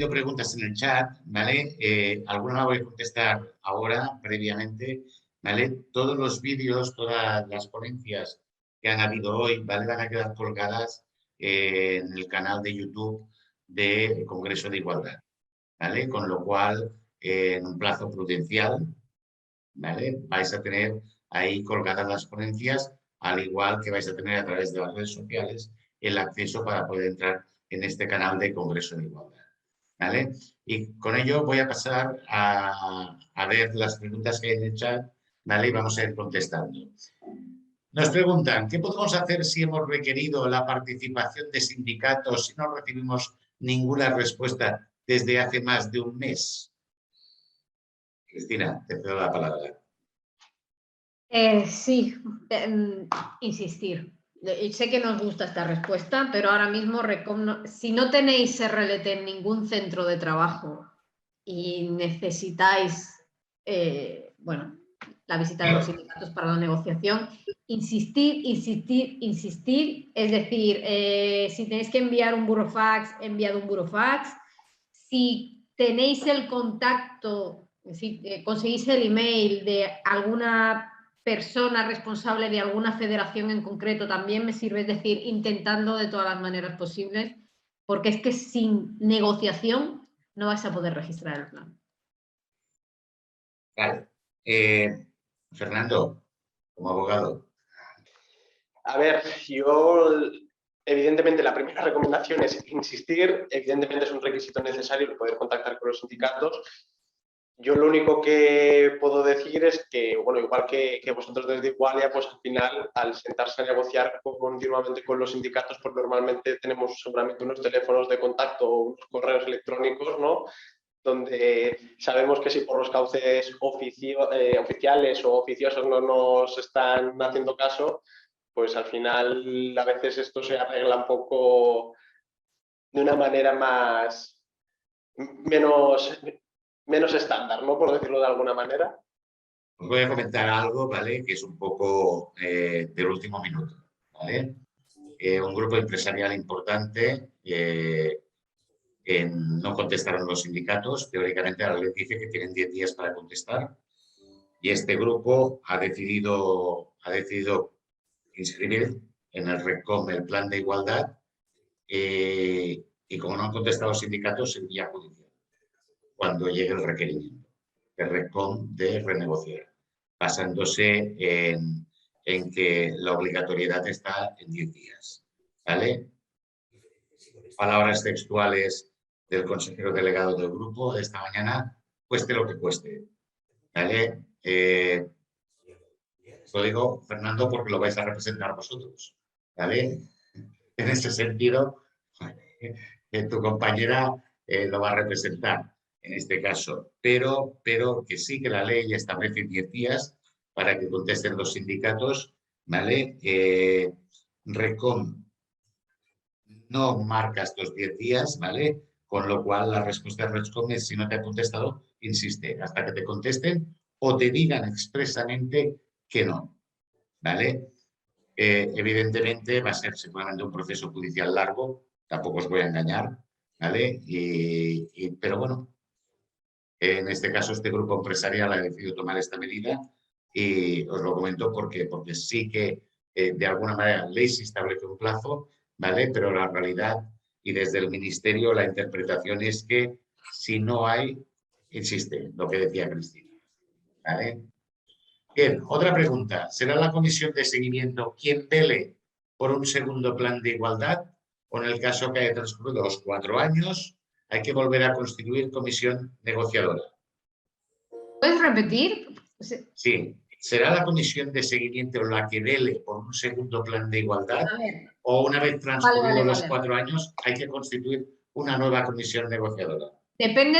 habido preguntas en el chat, ¿vale? Algunas las voy a contestar ahora, previamente, ¿vale? Todos los vídeos, todas las ponencias que han habido hoy, ¿vale? Van a quedar colgadas en el canal de YouTube del Congreso de Igualdad, ¿vale? Con lo cual, en un plazo prudencial, ¿vale? Vais a tener ahí colgadas las ponencias, al igual que vais a tener a través de las redes sociales el acceso para poder entrar en este canal de Congreso de Igualdad, ¿vale? Y con ello voy a pasar a ver las preguntas que hay en el chat, ¿vale? Y vamos a ir contestando. Nos preguntan, ¿qué podemos hacer si hemos requerido la participación de sindicatos y no recibimos ninguna respuesta desde hace más de un mes? Cristina, te cedo la palabra. Sí, insistir. Sé que nos gusta esta respuesta, pero ahora mismo, si no tenéis RLT en ningún centro de trabajo y necesitáis, bueno, la visita de los sindicatos para la negociación, insistir, insistir, insistir. Es decir, si tenéis que enviar un burofax, enviad un burofax. Si tenéis el contacto, si conseguís el email de alguna persona responsable de alguna federación en concreto, también me sirve, es decir, intentando de todas las maneras posibles, porque es que sin negociación no vais a poder registrar el plan. Vale. Fernando, como abogado. A ver, yo, evidentemente, la primera recomendación es insistir. Evidentemente es un requisito necesario el poder contactar con los sindicatos. Yo lo único que puedo decir es que, bueno, igual que vosotros desde Igualia, pues al final, al sentarse a negociar continuamente con los sindicatos, pues normalmente tenemos seguramente unos teléfonos de contacto o unos correos electrónicos, ¿no?, donde sabemos que si por los cauces oficiales o oficiosos no nos están haciendo caso, pues al final a veces esto se arregla un poco de una manera menos estándar, ¿no?, por decirlo de alguna manera. Os voy a comentar algo, ¿vale?, que es un poco del último minuto, ¿vale? Un grupo empresarial importante no contestaron los sindicatos. Teóricamente la ley dice que tienen 10 días para contestar y este grupo ha decidido inscribir en el RECOM el plan de igualdad y como no han contestado los sindicatos, se envía a judicial cuando llegue el requerimiento del RECOM de renegociar, basándose en que la obligatoriedad está en 10 días, ¿vale? Palabras textuales del consejero delegado del grupo de esta mañana, cueste lo que cueste, ¿vale? Lo digo, Fernando, porque lo vais a representar vosotros, ¿vale? En ese sentido, tu compañera lo va a representar en este caso, pero que sí que la ley establece 10 días para que contesten los sindicatos, ¿vale? RECOM no marca estos 10 días, ¿vale? Con lo cual la respuesta de RECOM es, si no te ha contestado, insiste hasta que te contesten o te digan expresamente que no, ¿vale? Evidentemente va a ser seguramente un proceso judicial largo, tampoco os voy a engañar, ¿vale? Pero bueno, en este caso este grupo empresarial ha decidido tomar esta medida y os lo comento porque sí que de alguna manera la ley se establece un plazo, ¿vale? Pero la realidad y desde el Ministerio la interpretación es que si no hay, existe, lo que decía Cristina, ¿vale? Bien, otra pregunta. ¿Será la comisión de seguimiento quien vele por un segundo plan de igualdad o en el caso que haya transcurrido los 4 años hay que volver a constituir comisión negociadora? ¿Puedes repetir? Sí. ¿Será la comisión de seguimiento la que vele por un segundo plan de igualdad o una vez transcurridos los 4 años hay que constituir una nueva comisión negociadora? Depende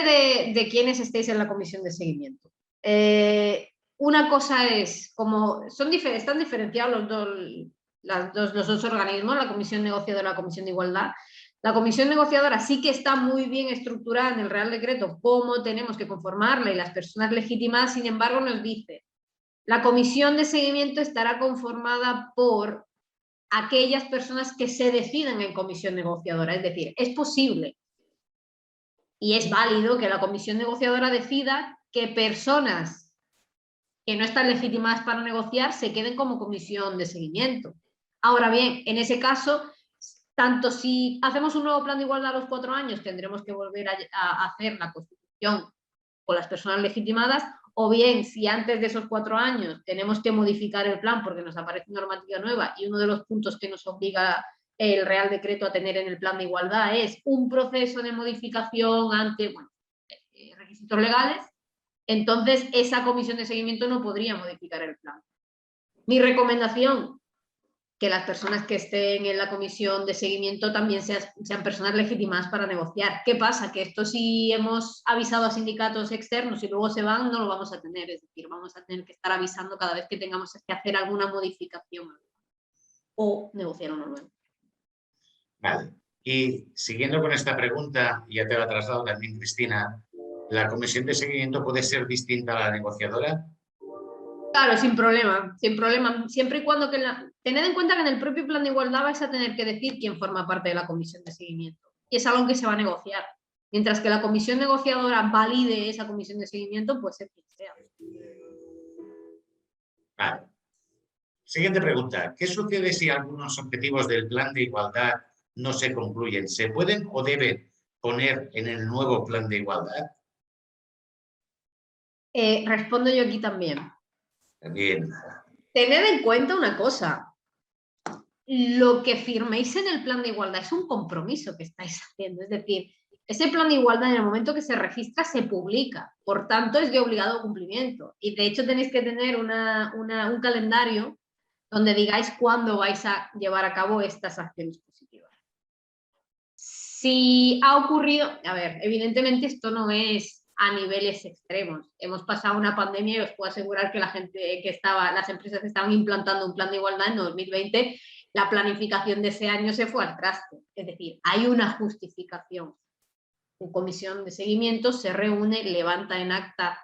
de quiénes estéis en la comisión de seguimiento. Una cosa es, como están diferenciados los dos organismos, la comisión negociadora y la comisión de igualdad. La comisión negociadora sí que está muy bien estructurada en el Real Decreto, cómo tenemos que conformarla y las personas legitimadas, sin embargo, nos dice, la comisión de seguimiento estará conformada por aquellas personas que se decidan en comisión negociadora. Es decir, es posible Y es válido que la comisión negociadora decida que personas que no están legitimadas para negociar se queden como comisión de seguimiento. Ahora bien, en ese caso, tanto si hacemos un nuevo plan de igualdad a los 4 años, tendremos que volver a hacer la constitución con las personas legitimadas, o bien si antes de esos 4 años tenemos que modificar el plan porque nos aparece normativa nueva y uno de los puntos que nos obliga el Real Decreto a tener en el plan de igualdad es un proceso de modificación ante requisitos legales, entonces esa comisión de seguimiento no podría modificar el plan. Mi recomendación, que las personas que estén en la comisión de seguimiento también sean personas legitimadas para negociar. ¿Qué pasa? Que esto, si hemos avisado a sindicatos externos y luego se van, no lo vamos a tener, es decir, vamos a tener que estar avisando cada vez que tengamos que hacer alguna modificación o negociar uno nuevo. Vale. Y siguiendo con esta pregunta, ya te la traslado también, Cristina, ¿la comisión de seguimiento puede ser distinta a la negociadora? Claro, sin problema, siempre y cuando tened en cuenta que en el propio plan de igualdad vais a tener que decir quién forma parte de la comisión de seguimiento. Y es algo que se va a negociar. Mientras que la comisión negociadora valide esa comisión de seguimiento, pues ser quien sea. Vale. Siguiente pregunta. ¿Qué sucede si algunos objetivos del plan de igualdad no se concluyen? ¿Se pueden o deben poner en el nuevo plan de igualdad? Respondo yo aquí también. Bien. Tened en cuenta una cosa. Lo que firméis en el plan de igualdad es un compromiso que estáis haciendo. Es decir, ese plan de igualdad en el momento que se registra se publica. Por tanto, es de obligado cumplimiento. Y de hecho tenéis que tener un calendario donde digáis cuándo vais a llevar a cabo estas acciones positivas. Si ha ocurrido, a ver, evidentemente esto no es a niveles extremos. Hemos pasado una pandemia y os puedo asegurar que la gente las empresas que estaban implantando un plan de igualdad en 2020, la planificación de ese año se fue al traste. Es decir, hay una justificación. Una comisión de seguimiento se reúne, levanta en acta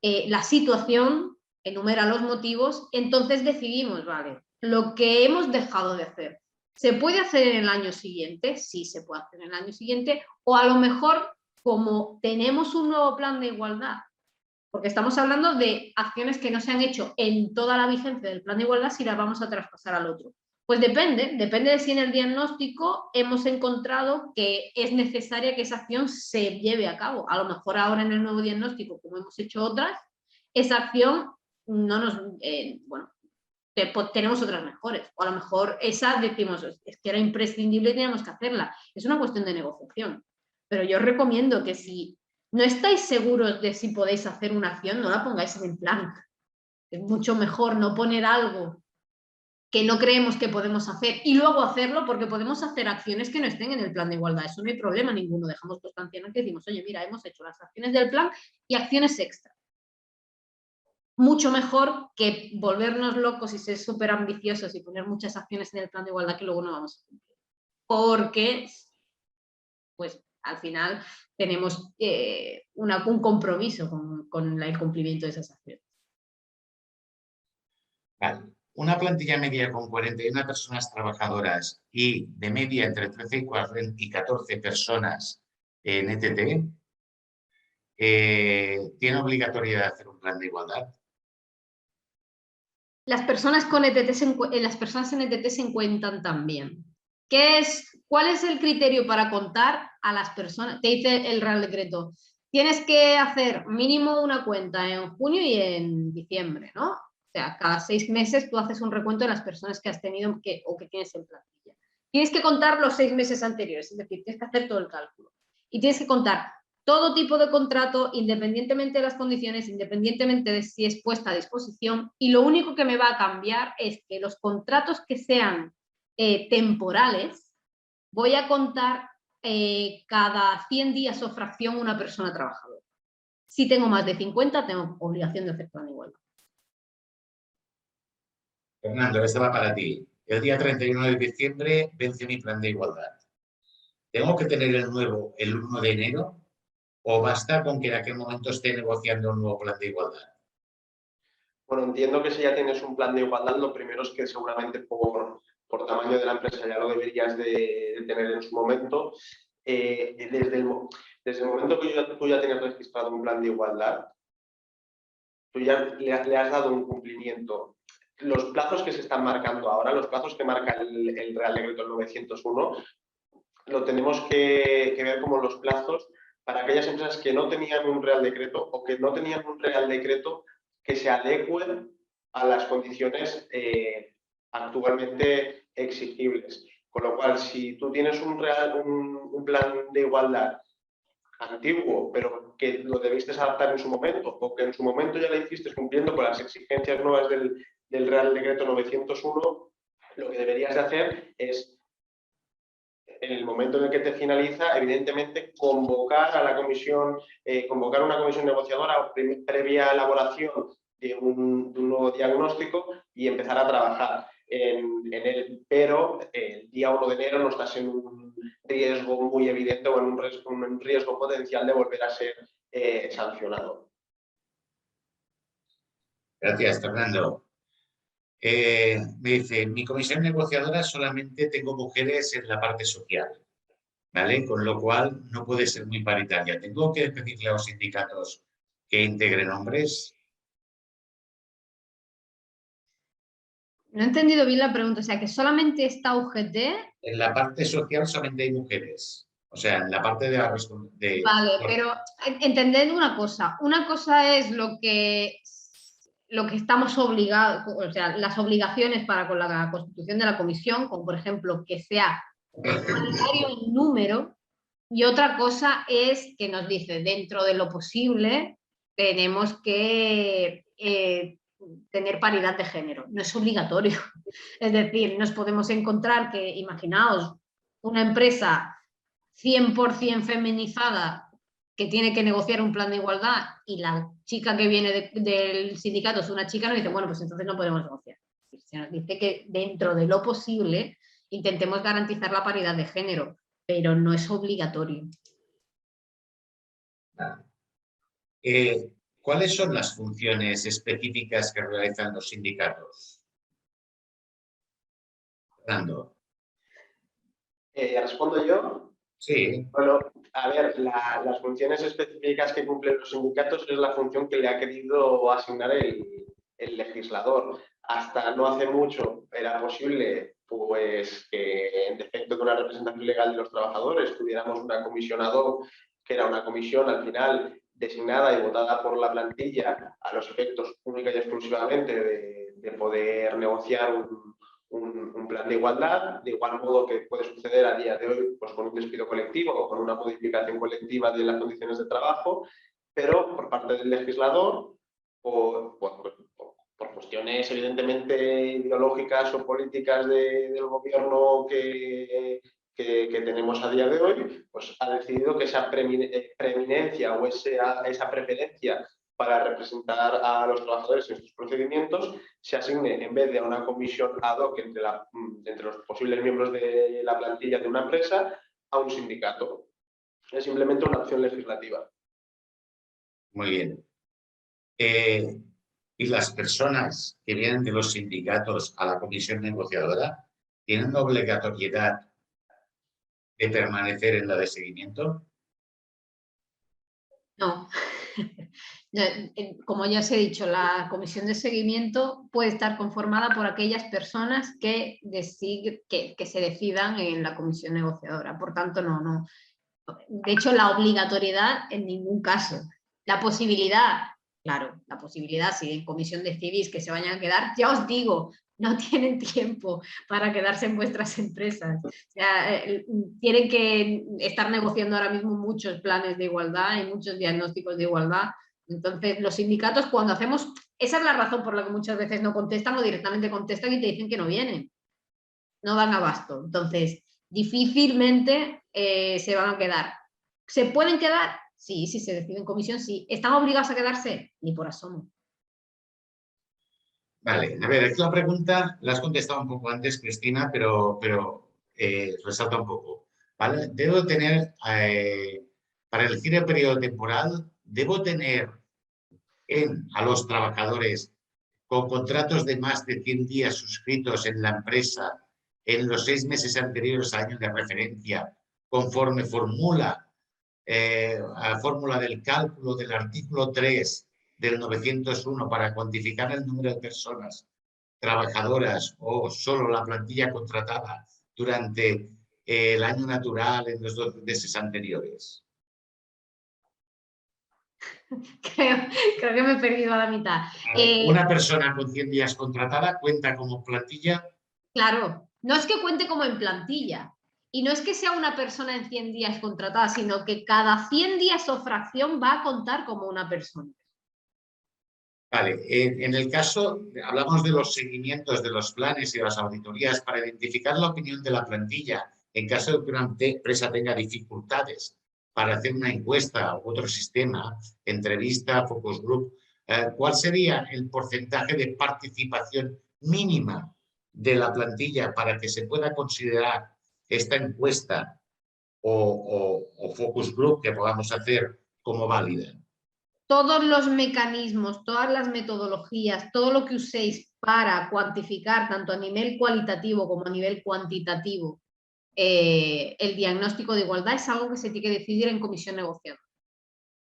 la situación, enumera los motivos, entonces decidimos, vale, lo que hemos dejado de hacer, ¿se puede hacer en el año siguiente? Sí, se puede hacer en el año siguiente, o a lo mejor, como tenemos un nuevo plan de igualdad, porque estamos hablando de acciones que no se han hecho en toda la vigencia del plan de igualdad, si las vamos a traspasar al otro. Pues depende de si en el diagnóstico hemos encontrado que es necesaria que esa acción se lleve a cabo. A lo mejor ahora en el nuevo diagnóstico, como hemos hecho otras, esa acción no nos... tenemos otras mejores. O a lo mejor esa decimos, es que era imprescindible y teníamos que hacerla. Es una cuestión de negociación. Pero yo os recomiendo que si no estáis seguros de si podéis hacer una acción, no la pongáis en el plan. Es mucho mejor no poner algo que no creemos que podemos hacer y luego hacerlo, porque podemos hacer acciones que no estén en el plan de igualdad. Eso no hay problema ninguno. Dejamos constancia en que decimos, oye, mira, hemos hecho las acciones del plan y acciones extra. Mucho mejor que volvernos locos y ser súper ambiciosos y poner muchas acciones en el plan de igualdad que luego no vamos a cumplir. Porque, pues, al final tenemos un compromiso con el cumplimiento de esas acciones. Vale. Una plantilla media con 41 personas trabajadoras y de media entre 13 y 14 personas en ETT, ¿tiene obligatoriedad de hacer un plan de igualdad? Las personas en ETT se cuentan también. ¿Cuál es el criterio para contar a las personas? Te dice el Real Decreto. Tienes que hacer mínimo una cuenta en junio y en diciembre, ¿no? O sea, cada 6 meses tú haces un recuento de las personas que has tenido o que tienes en plantilla. Tienes que contar los 6 meses anteriores, es decir, tienes que hacer todo el cálculo. Y tienes que contar todo tipo de contrato, independientemente de las condiciones, independientemente de si es puesta a disposición. Y lo único que me va a cambiar es que los contratos que sean temporales, voy a contar cada 100 días o fracción una persona trabajadora. Si tengo más de 50, tengo obligación de hacer plan de igualdad. Fernando, esta va para ti. El día 31 de diciembre vence mi plan de igualdad. ¿Tengo que tener el nuevo el 1 de enero o basta con que en aquel momento esté negociando un nuevo plan de igualdad? Bueno, entiendo que si ya tienes un plan de igualdad, lo primero es que seguramente por tamaño de la empresa ya lo deberías de tener en su momento. desde el momento que tú ya tienes registrado un plan de igualdad, tú ya le has dado un cumplimiento. Los plazos que se están marcando ahora, los plazos que marca el Real Decreto 901, lo tenemos que ver como los plazos para aquellas empresas que no tenían un Real Decreto o que no tenían un Real Decreto que se adecuen a las condiciones actualmente exigibles. Con lo cual, si tú tienes un plan de igualdad antiguo, pero que lo debiste adaptar en su momento, o que en su momento ya lo hiciste cumpliendo con las exigencias nuevas del Real Decreto 901, lo que deberías de hacer es, en el momento en el que te finaliza, evidentemente, convocar a la comisión, convocar una comisión negociadora previa elaboración de un nuevo diagnóstico y empezar a trabajar en él. Pero el día 1 de enero no estás en un riesgo muy evidente o en un riesgo potencial de volver a ser sancionado. Gracias, Fernando. Me dice, mi comisión negociadora solamente tengo mujeres en la parte social, ¿vale? Con lo cual no puede ser muy paritaria. ¿Tengo que pedirle a los sindicatos que integren hombres? No he entendido bien la pregunta, o sea, que solamente está UGT. En la parte social solamente hay mujeres. O sea, en la parte de la Vale, pero entended una cosa es lo que estamos obligados, o sea, las obligaciones para con la constitución de la comisión, como por ejemplo que sea paritario en número, y otra cosa es que nos dice, dentro de lo posible, tenemos que tener paridad de género. No es obligatorio. Es decir, nos podemos encontrar que, imaginaos, una empresa 100% feminizada que tiene que negociar un plan de igualdad y la chica que viene del sindicato es una chica, nos dice, bueno, pues entonces no podemos negociar. Se nos dice que dentro de lo posible intentemos garantizar la paridad de género, pero no es obligatorio. ¿Cuáles son las funciones específicas que realizan los sindicatos? Fernando. ¿Respondo yo? Sí. Bueno, a ver, las funciones específicas que cumplen los sindicatos es la función que le ha querido asignar el legislador. Hasta no hace mucho era posible pues, que en defecto de una representación legal de los trabajadores tuviéramos una comisión ad hoc, que era una comisión al final designada y votada por la plantilla a los efectos única y exclusivamente de poder negociar un plan de igualdad, de igual modo que puede suceder a día de hoy pues con un despido colectivo o con una modificación colectiva de las condiciones de trabajo, pero por parte del legislador o por cuestiones evidentemente ideológicas o políticas del gobierno que tenemos a día de hoy, pues ha decidido que esa preeminencia o esa preferencia para representar a los trabajadores en estos procedimientos se asigne, en vez de a una comisión ad hoc entre los posibles miembros de la plantilla de una empresa, a un sindicato. Es simplemente una acción legislativa. Muy bien. ¿Y las personas que vienen de los sindicatos a la comisión negociadora tienen obligatoriedad de permanecer en la de seguimiento? No. Como ya os he dicho, la comisión de seguimiento puede estar conformada por aquellas personas que se decidan en la comisión negociadora. Por tanto, no. De hecho, la obligatoriedad en ningún caso. La posibilidad, claro, la posibilidad, si en comisión decidís que se vayan a quedar, ya os digo, no tienen tiempo para quedarse en vuestras empresas. O sea, tienen que estar negociando ahora mismo muchos planes de igualdad y muchos diagnósticos de igualdad. Entonces, los sindicatos, cuando hacemos, esa es la razón por la que muchas veces no contestan o directamente contestan y te dicen que no vienen. No dan abasto. Entonces, difícilmente se van a quedar. ¿Se pueden quedar? Sí, si se decide en comisión, sí. ¿Están obligados a quedarse? Ni por asomo. Vale, a ver, esta pregunta la has contestado un poco antes, Cristina, pero resalta un poco. ¿Vale? Debo tener, para elegir el periodo temporal, debo tener a los trabajadores con contratos de más de 100 días suscritos en la empresa en los 6 meses anteriores al año de referencia conforme a fórmula del cálculo del artículo 3 del 901 para cuantificar el número de personas trabajadoras o solo la plantilla contratada durante el año natural en los 12 meses anteriores? Creo que me he perdido a la mitad. Una persona con 100 días contratada cuenta como plantilla. Claro, no es que cuente como en plantilla y no es que sea una persona en 100 días contratada, sino que cada 100 días o fracción va a contar como una persona. Vale, en el caso, hablamos de los seguimientos de los planes y de las auditorías para identificar la opinión de la plantilla en caso de que una empresa tenga dificultades para hacer una encuesta u otro sistema, entrevista, focus group. ¿Cuál sería el porcentaje de participación mínima de la plantilla para que se pueda considerar esta encuesta o focus group que podamos hacer como válida? Todos los mecanismos, todas las metodologías, todo lo que uséis para cuantificar tanto a nivel cualitativo como a nivel cuantitativo el diagnóstico de igualdad es algo que se tiene que decidir en comisión negociadora.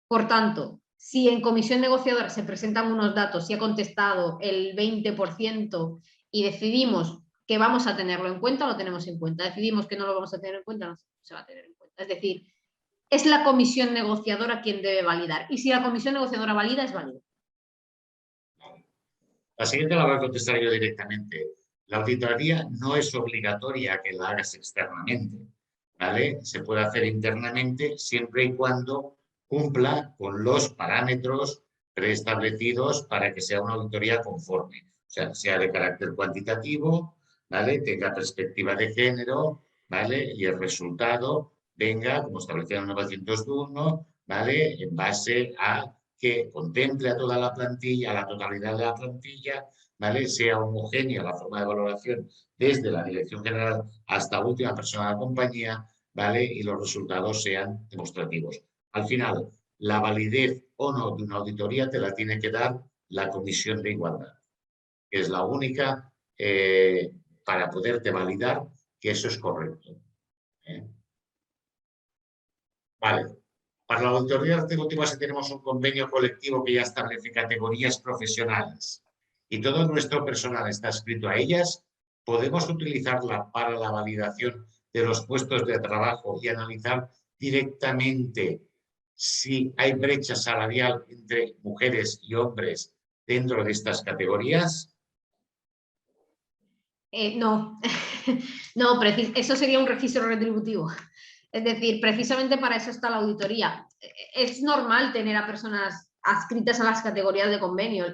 Por tanto, si en comisión negociadora se presentan unos datos y ha contestado el 20% y decidimos que vamos a tenerlo en cuenta, lo tenemos en cuenta. Decidimos que no lo vamos a tener en cuenta, no se va a tener en cuenta. Es decir, es la comisión negociadora quien debe validar. Y si la comisión negociadora valida, es válida. La siguiente la voy a contestar yo directamente. La auditoría no es obligatoria que la hagas externamente, ¿vale? Se puede hacer internamente siempre y cuando cumpla con los parámetros preestablecidos para que sea una auditoría conforme. O sea de carácter cuantitativo, ¿vale? Tenga perspectiva de género, ¿vale? Y el resultado venga, como establecía en el 901, ¿vale? En base a que contemple a toda la plantilla, a la totalidad de la plantilla, ¿vale? Sea homogénea la forma de valoración desde la dirección general hasta la última persona de la compañía, ¿vale? Y los resultados sean demostrativos. Al final, la validez o no de una auditoría te la tiene que dar la Comisión de Igualdad, que es la única para poderte validar que eso es correcto. Vale. Para la auditoría retributiva, si tenemos un convenio colectivo que ya establece categorías profesionales y todo nuestro personal está adscrito a ellas, podemos utilizarla para la validación de los puestos de trabajo y analizar directamente si hay brecha salarial entre mujeres y hombres dentro de estas categorías. No, no, eso sería un registro retributivo. Es decir, precisamente para eso está la auditoría. Es normal tener a personas adscritas a las categorías de convenio.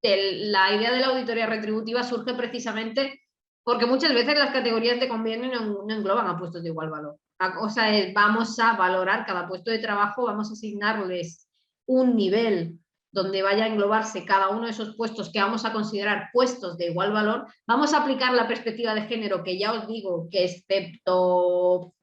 La idea de la auditoría retributiva surge precisamente porque muchas veces las categorías de convenio no engloban a puestos de igual valor. La cosa es, vamos a valorar cada puesto de trabajo, vamos a asignarles un nivel donde vaya a englobarse cada uno de esos puestos que vamos a considerar puestos de igual valor. Vamos a aplicar la perspectiva de género, que ya os digo que excepto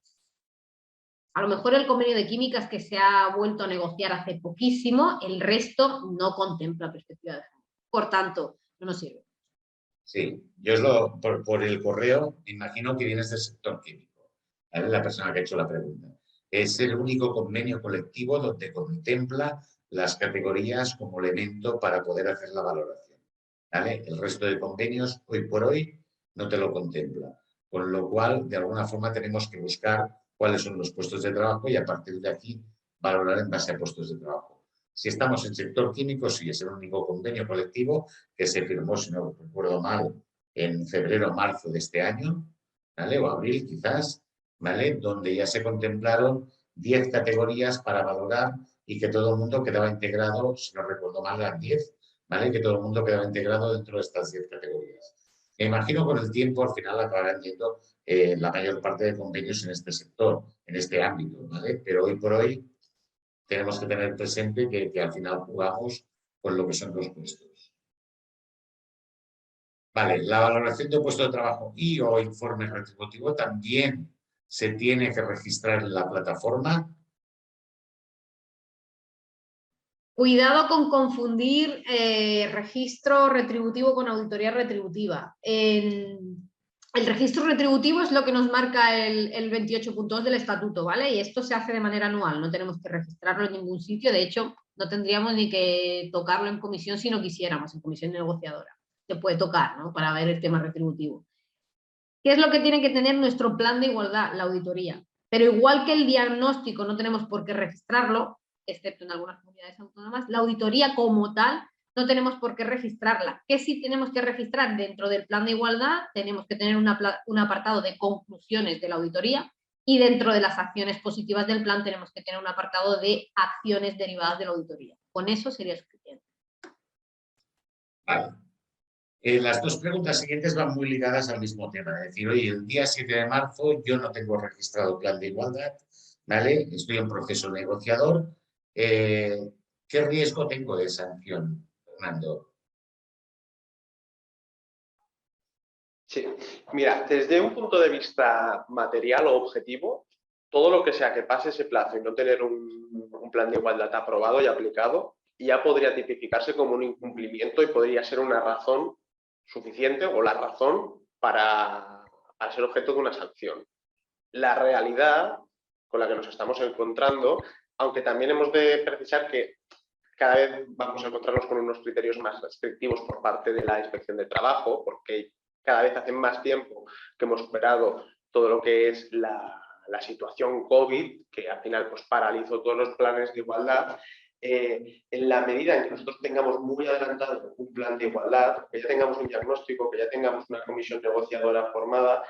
a lo mejor el convenio de químicas que se ha vuelto a negociar hace poquísimo, el resto no contempla perspectiva de género. Por tanto, no nos sirve. Sí, yo por el correo, me imagino que vienes del sector químico, ¿vale? La persona que ha hecho la pregunta. Es el único convenio colectivo donde contempla las categorías como elemento para poder hacer la valoración, ¿vale? El resto de convenios, hoy por hoy, no te lo contempla. Con lo cual, de alguna forma, tenemos que buscar cuáles son los puestos de trabajo y a partir de aquí valorar en base a puestos de trabajo. Si estamos en sector químico, sí, es el único convenio colectivo que se firmó, si no recuerdo mal, en febrero o marzo de este año, ¿vale? O abril quizás, ¿vale? Donde ya se contemplaron 10 categorías para valorar y que todo el mundo quedaba integrado, si no recuerdo mal, eran 10, ¿vale? Que todo el mundo quedaba integrado dentro de estas 10 categorías. Me imagino con el tiempo al final acabarán yendo la mayor parte de convenios en este sector, en este ámbito, ¿vale? Pero hoy por hoy tenemos que tener presente que al final jugamos con lo que son los puestos. Vale, la valoración de puesto de trabajo y o informe retributivo también se tiene que registrar en la plataforma. Cuidado con confundir registro retributivo con auditoría retributiva. En el registro retributivo es lo que nos marca el 28.2 del estatuto, ¿vale? Y esto se hace de manera anual, no tenemos que registrarlo en ningún sitio, de hecho, no tendríamos ni que tocarlo en comisión si no quisiéramos, en comisión negociadora. Se puede tocar, ¿no? Para ver el tema retributivo. ¿Qué es lo que tiene que tener nuestro plan de igualdad? La auditoría. Pero igual que el diagnóstico no tenemos por qué registrarlo, excepto en algunas comunidades autónomas, la auditoría como tal no tenemos por qué registrarla. ¿Qué sí tenemos que registrar dentro del plan de igualdad? Tenemos que tener un apartado de conclusiones de la auditoría y dentro de las acciones positivas del plan tenemos que tener un apartado de acciones derivadas de la auditoría. Con eso sería suficiente. Vale. Las dos preguntas siguientes van muy ligadas al mismo tema. Es decir, oye, el día 7 de marzo yo no tengo registrado el plan de igualdad, ¿vale? Estoy en proceso negociador. ¿Qué riesgo tengo de sanción, Fernando? Sí, mira, desde un punto de vista material o objetivo, todo lo que sea que pase ese plazo y no tener un plan de igualdad aprobado y aplicado, ya podría tipificarse como un incumplimiento y podría ser una razón suficiente o la razón para ser objeto de una sanción. La realidad con la que nos estamos encontrando, aunque también hemos de precisar que cada vez vamos a encontrarnos con unos criterios más restrictivos por parte de la Inspección de Trabajo, porque cada vez hace más tiempo que hemos superado todo lo que es la situación COVID, que al final pues, paralizó todos los planes de igualdad. En la medida en que nosotros tengamos muy adelantado un plan de igualdad, que ya tengamos un diagnóstico, que ya tengamos una comisión negociadora formada,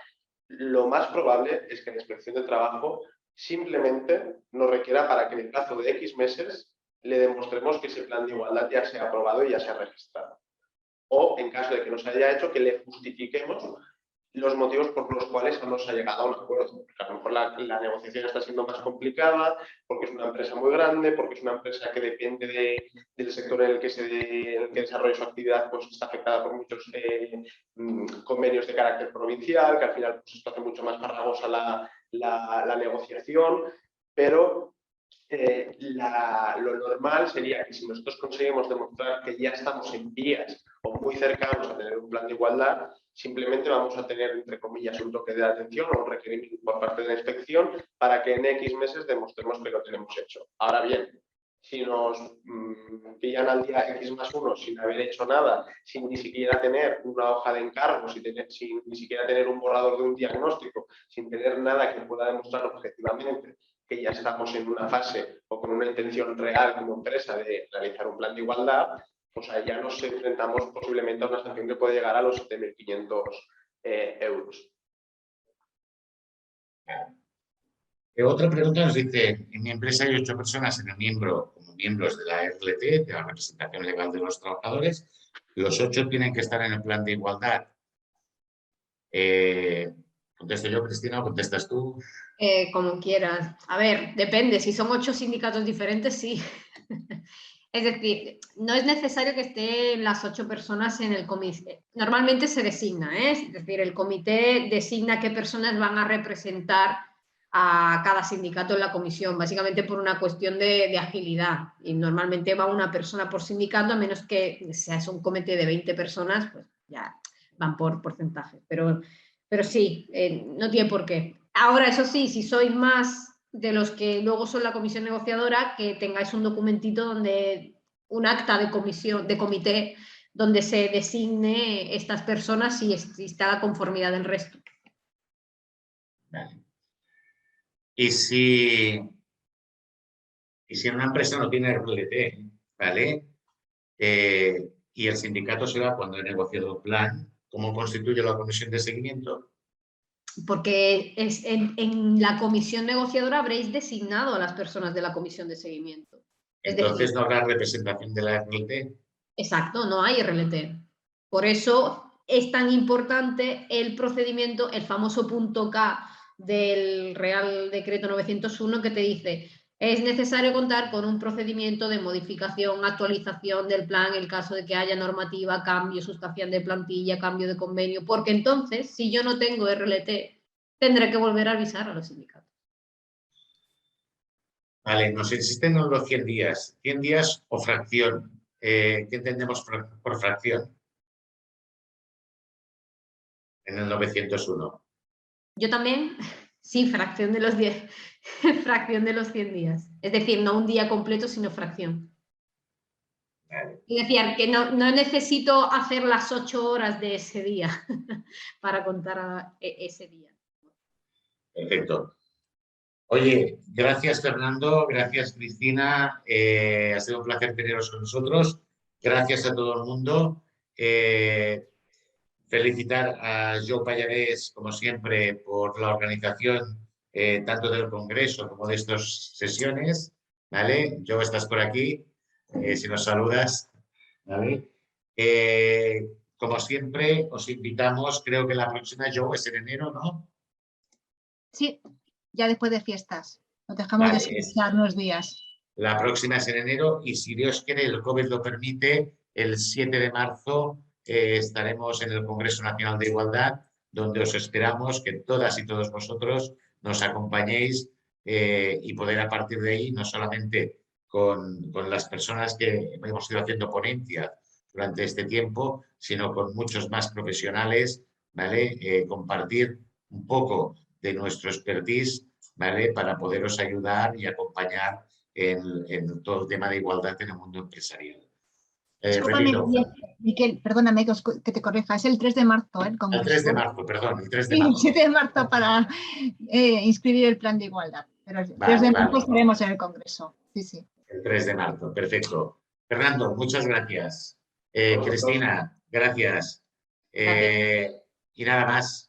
lo más probable es que la Inspección de Trabajo simplemente nos requiera para que en el plazo de X meses le demostremos que ese plan de igualdad ya se ha aprobado y ya se ha registrado. O, en caso de que no se haya hecho, que le justifiquemos los motivos por los cuales no se ha llegado a un acuerdo. Porque a lo mejor la negociación está siendo más complicada, porque es una empresa muy grande, porque es una empresa que depende del sector en el que desarrolla su actividad, pues está afectada por muchos convenios de carácter provincial, que al final pues, esto hace mucho más farragosa la negociación, pero lo normal sería que si nosotros conseguimos demostrar que ya estamos en vías o muy cercanos a tener un plan de igualdad, simplemente vamos a tener, entre comillas, un toque de atención o un requerimiento por parte de la inspección para que en X meses demostremos que lo tenemos hecho. Ahora bien, si nos pillan al día X+1 sin haber hecho nada, sin ni siquiera tener una hoja de encargo, sin ni siquiera tener un borrador de un diagnóstico, sin tener nada que pueda demostrar objetivamente que ya estamos en una fase o con una intención real como empresa de realizar un plan de igualdad, pues allá nos enfrentamos posiblemente a una sanción que puede llegar a los 7.500 euros. Otra pregunta nos dice, en mi empresa hay 8 personas como miembros de la RLT, de la representación legal de los trabajadores. Los 8 tienen que estar en el plan de igualdad. ¿Contesto yo, Cristina, o contestas tú? Como quieras. A ver, depende. Si son 8 sindicatos diferentes, sí. Es decir, no es necesario que estén las 8 personas en el comité. Normalmente se designa, ¿eh? Es decir, el comité designa qué personas van a representar a cada sindicato en la comisión, básicamente por una cuestión de agilidad. Y normalmente va una persona por sindicato, a menos que sea un comité de 20 personas, pues ya van por porcentaje. Pero sí, no tiene por qué. Ahora, eso sí, si sois más de los que luego son la comisión negociadora, que tengáis un documentito donde un acta de comité donde se designe estas personas y exista la conformidad del resto. Vale. Y si una empresa no tiene RLT, ¿vale? Y el sindicato se va cuando he negociado el plan, ¿cómo constituye la comisión de seguimiento? Porque en la comisión negociadora habréis designado a las personas de la comisión de seguimiento. Entonces no habrá representación de la RLT. Exacto, no hay RLT. Por eso es tan importante el procedimiento, el famoso punto K del Real Decreto 901 que te dice: es necesario contar con un procedimiento de modificación, actualización del plan en el caso de que haya normativa, cambio, sustancial de plantilla, cambio de convenio, porque entonces, si yo no tengo RLT, tendré que volver a avisar a los sindicatos. Vale, nos insisten en los 100 días. 100 días o fracción. ¿Qué entendemos por fracción? En el 901. Yo también, sí, fracción de los 10, fracción de los 100 días. Es decir, no un día completo, sino fracción. Vale. Es decir, que no necesito hacer las 8 horas de ese día para contar ese día. Perfecto. Oye, gracias Fernando, gracias Cristina, ha sido un placer teneros con nosotros. Gracias a todo el mundo. Felicitar a Joe Pallarés, como siempre, por la organización tanto del Congreso como de estas sesiones. ¿Vale? Joe, estás por aquí, si nos saludas. ¿Vale? Como siempre, os invitamos, creo que la próxima, Joe, es en enero, ¿no? Sí, ya después de fiestas. Nos dejamos Vale, descansar unos días. La próxima es en enero y si Dios quiere, el COVID lo permite, el 7 de marzo estaremos en el Congreso Nacional de Igualdad, donde os esperamos que todas y todos vosotros nos acompañéis y poder a partir de ahí, no solamente con las personas que hemos ido haciendo ponencia durante este tiempo, sino con muchos más profesionales, ¿vale? Compartir un poco de nuestro expertise, ¿vale? Para poderos ayudar y acompañar en todo el tema de igualdad en el mundo empresarial. Discúlpame, Repito, Miquel, perdóname que te corrija, es el 3 de marzo el el Congreso. 3 de marzo, perdón, el 3 de Sí, el marzo. 7 de marzo para inscribir el plan de igualdad. Pero el 3 de marzo estaremos en el Congreso. Sí, sí. El 3 de marzo, perfecto. Fernando, muchas gracias. Cristina, gracias. Y nada más.